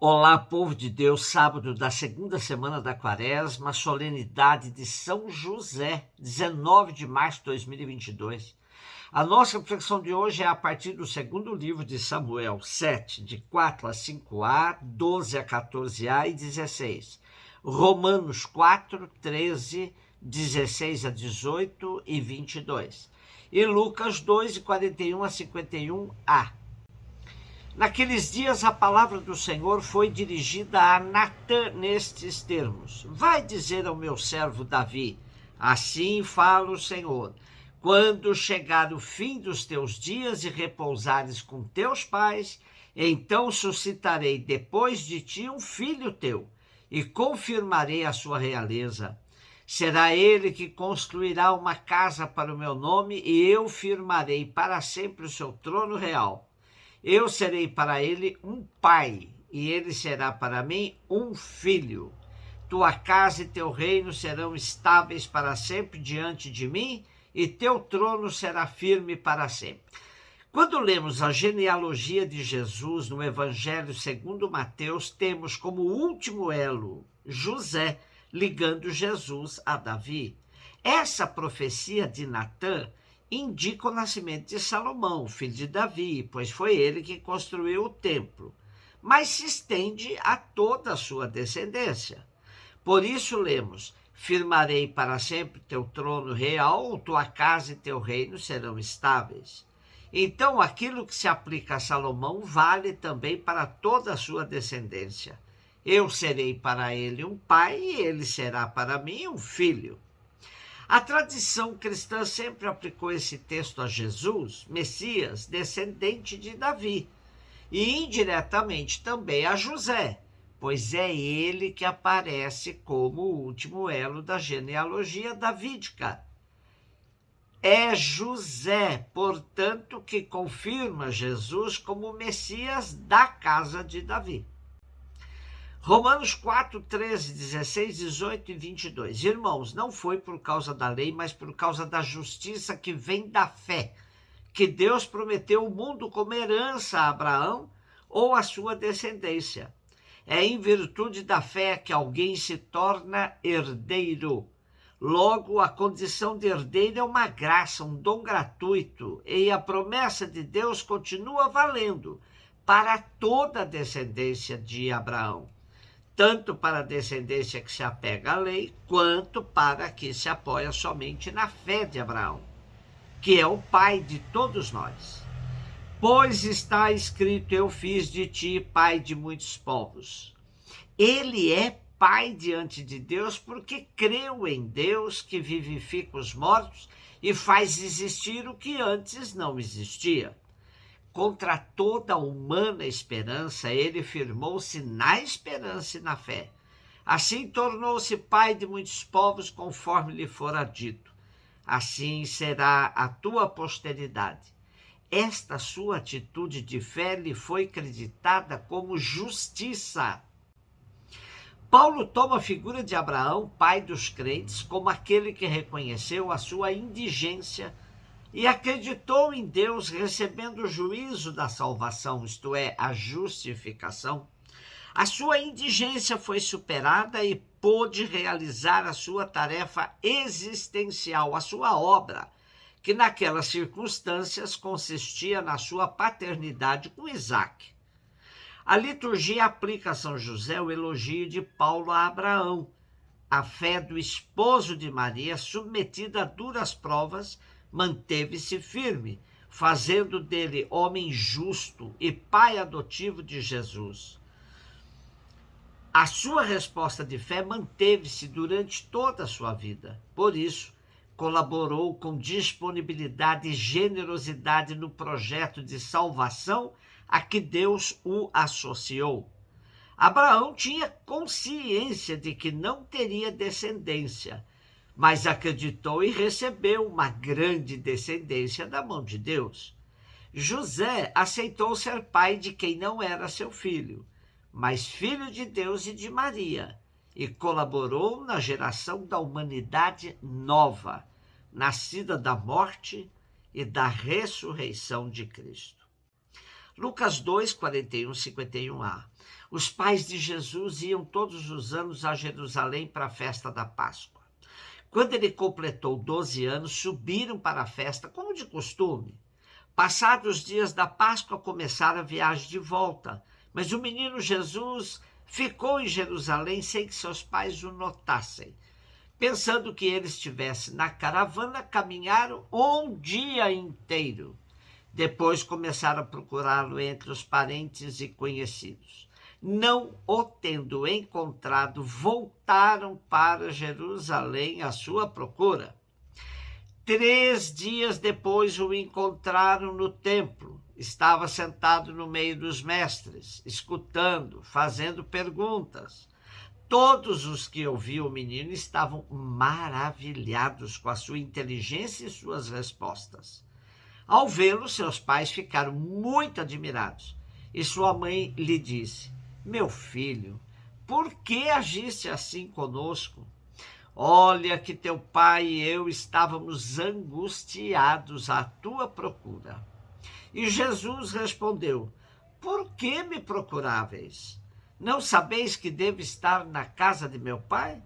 Olá, povo de Deus, sábado da segunda semana da Quaresma, solenidade de São José, 19 de março de 2022. A nossa reflexão de hoje é a partir do segundo livro de Samuel, 7, de 4 a 5a, 12 a 14a e 16. Romanos 4, 13, 16 a 18 e 22. E Lucas 2, de 41 a 51a. Naqueles dias a palavra do Senhor foi dirigida a Natã nestes termos: vai dizer ao meu servo Davi, assim fala o Senhor, quando chegar o fim dos teus dias e repousares com teus pais, então suscitarei depois de ti um filho teu, e confirmarei a sua realeza. Será ele que construirá uma casa para o meu nome, e eu firmarei para sempre o seu trono real. Eu serei para ele um pai, e ele será para mim um filho. Tua casa e teu reino serão estáveis para sempre diante de mim, e teu trono será firme para sempre. Quando lemos a genealogia de Jesus no Evangelho segundo Mateus, temos como último elo José, ligando Jesus a Davi. Essa profecia de Natã indica o nascimento de Salomão, filho de Davi, pois foi ele que construiu o templo, mas se estende a toda a sua descendência. Por isso lemos: firmarei para sempre teu trono real, tua casa e teu reino serão estáveis. Então, aquilo que se aplica a Salomão vale também para toda a sua descendência. Eu serei para ele um pai, e ele será para mim um filho. A tradição cristã sempre aplicou esse texto a Jesus, Messias, descendente de Davi, e indiretamente também a José, pois é ele que aparece como o último elo da genealogia davídica. É José, portanto, que confirma Jesus como o Messias da casa de Davi. Romanos 4, 13, 16, 18 e 22. Irmãos, não foi por causa da lei, mas por causa da justiça que vem da fé, que Deus prometeu o mundo como herança a Abraão ou a sua descendência. É em virtude da fé que alguém se torna herdeiro. Logo, a condição de herdeiro é uma graça, um dom gratuito, e a promessa de Deus continua valendo para toda a descendência de Abraão, tanto para a descendência que se apega à lei, quanto para a que se apoia somente na fé de Abraão, que é o pai de todos nós. Pois está escrito: eu fiz de ti pai de muitos povos. Ele é pai diante de Deus porque creu em Deus, que vivifica os mortos e faz existir o que antes não existia. Contra toda a humana esperança, ele firmou-se na esperança e na fé. Assim tornou-se pai de muitos povos, conforme lhe fora dito: assim será a tua posteridade. Esta sua atitude de fé lhe foi creditada como justiça. Paulo toma a figura de Abraão, pai dos crentes, como aquele que reconheceu a sua indigência e acreditou em Deus, recebendo o juízo da salvação, isto é, a justificação. A sua indigência foi superada e pôde realizar a sua tarefa existencial, a sua obra, que naquelas circunstâncias consistia na sua paternidade com Isaque. A liturgia aplica a São José o elogio de Paulo a Abraão, a fé do esposo de Maria, submetida a duras provas, manteve-se firme, fazendo dele homem justo e pai adotivo de Jesus. A sua resposta de fé manteve-se durante toda a sua vida. Por isso, colaborou com disponibilidade e generosidade no projeto de salvação a que Deus o associou. Abraão tinha consciência de que não teria descendência, mas acreditou e recebeu uma grande descendência da mão de Deus. José aceitou ser pai de quem não era seu filho, mas filho de Deus e de Maria, e colaborou na geração da humanidade nova, nascida da morte e da ressurreição de Cristo. Lucas 2, 41, 51a. Os pais de Jesus iam todos os anos a Jerusalém para a festa da Páscoa. Quando ele completou 12 anos, subiram para a festa, como de costume. Passados os dias da Páscoa, começaram a viagem de volta, mas o menino Jesus ficou em Jerusalém sem que seus pais o notassem. Pensando que ele estivesse na caravana, caminharam um dia inteiro. Depois começaram a procurá-lo entre os parentes e conhecidos. Não o tendo encontrado, voltaram para Jerusalém à sua procura. 3 dias depois o encontraram no templo. Estava sentado no meio dos mestres, escutando, fazendo perguntas. Todos os que ouviam o menino estavam maravilhados com a sua inteligência e suas respostas. Ao vê-lo, seus pais ficaram muito admirados. E sua mãe lhe disse: meu filho, por que agiste assim conosco? Olha que teu pai e eu estávamos angustiados à tua procura. E Jesus respondeu: por que me procuráveis? Não sabeis que devo estar na casa de meu pai?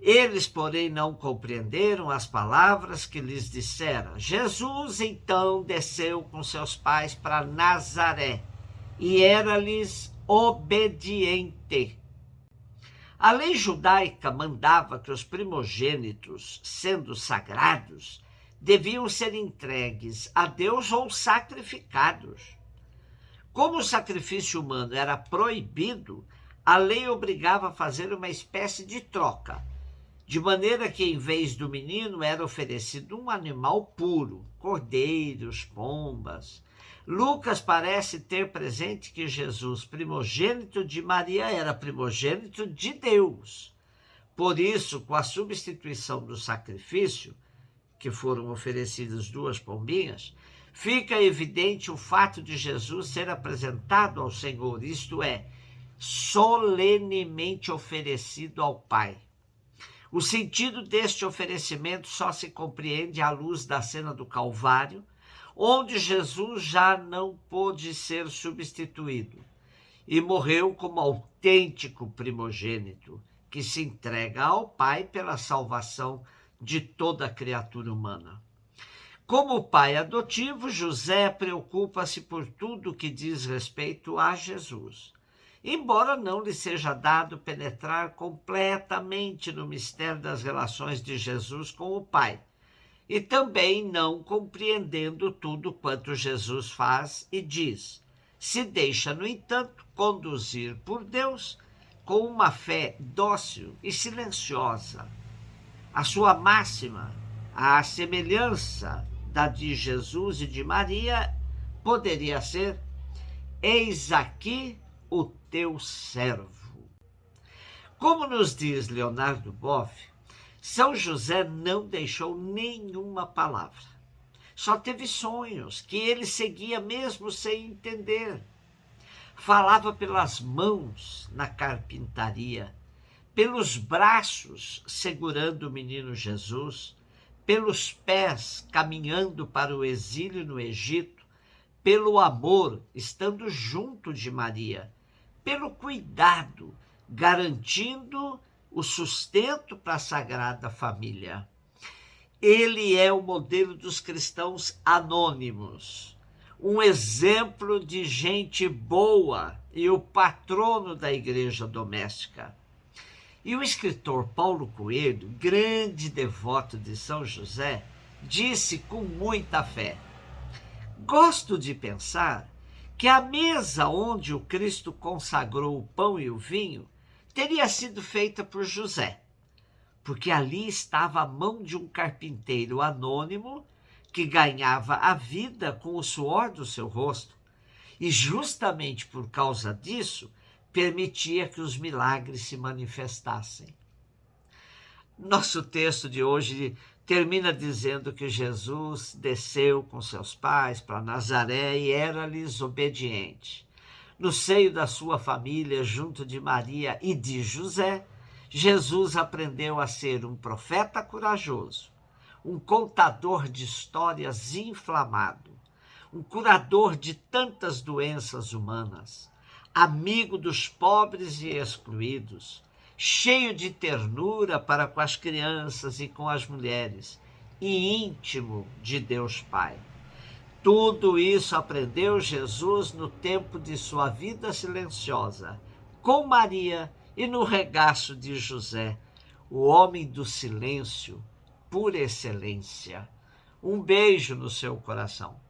Eles, porém, não compreenderam as palavras que lhes dissera. Jesus, então, desceu com seus pais para Nazaré e era-lhes obediente. A lei judaica mandava que os primogênitos, sendo sagrados, deviam ser entregues a Deus ou sacrificados. Como o sacrifício humano era proibido, a lei obrigava a fazer uma espécie de troca, de maneira que, em vez do menino, era oferecido um animal puro, cordeiros, pombas. Lucas parece ter presente que Jesus, primogênito de Maria, era primogênito de Deus. Por isso, com a substituição do sacrifício, que foram oferecidas 2 pombinhas, fica evidente o fato de Jesus ser apresentado ao Senhor, isto é, solenemente oferecido ao Pai. O sentido deste oferecimento só se compreende à luz da cena do Calvário, onde Jesus já não pôde ser substituído e morreu como autêntico primogênito, que se entrega ao Pai pela salvação de toda a criatura humana. Como pai adotivo, José preocupa-se por tudo que diz respeito a Jesus, embora não lhe seja dado penetrar completamente no mistério das relações de Jesus com o Pai, e também não compreendendo tudo quanto Jesus faz e diz. Se deixa, no entanto, conduzir por Deus com uma fé dócil e silenciosa. A sua máxima, a semelhança da de Jesus e de Maria, poderia ser: eis aqui o teu servo. Como nos diz Leonardo Boff, São José não deixou nenhuma palavra. Só teve sonhos que ele seguia mesmo sem entender. Falava pelas mãos na carpintaria, pelos braços segurando o menino Jesus, pelos pés caminhando para o exílio no Egito, pelo amor estando junto de Maria, pelo cuidado garantindo o sustento para a Sagrada Família. Ele é o modelo dos cristãos anônimos, um exemplo de gente boa e o patrono da igreja doméstica. E o escritor Paulo Coelho, grande devoto de São José, disse com muita fé: gosto de pensar que a mesa onde o Cristo consagrou o pão e o vinho teria sido feita por José, porque ali estava a mão de um carpinteiro anônimo que ganhava a vida com o suor do seu rosto, e justamente por causa disso permitia que os milagres se manifestassem. Nosso texto de hoje termina dizendo que Jesus desceu com seus pais para Nazaré e era-lhes obediente. No seio da sua família, junto de Maria e de José, Jesus aprendeu a ser um profeta corajoso, um contador de histórias inflamado, um curador de tantas doenças humanas, amigo dos pobres e excluídos, cheio de ternura para com as crianças e com as mulheres, e íntimo de Deus Pai. Tudo isso aprendeu Jesus no tempo de sua vida silenciosa, com Maria e no regaço de José, o homem do silêncio por excelência. Um beijo no seu coração.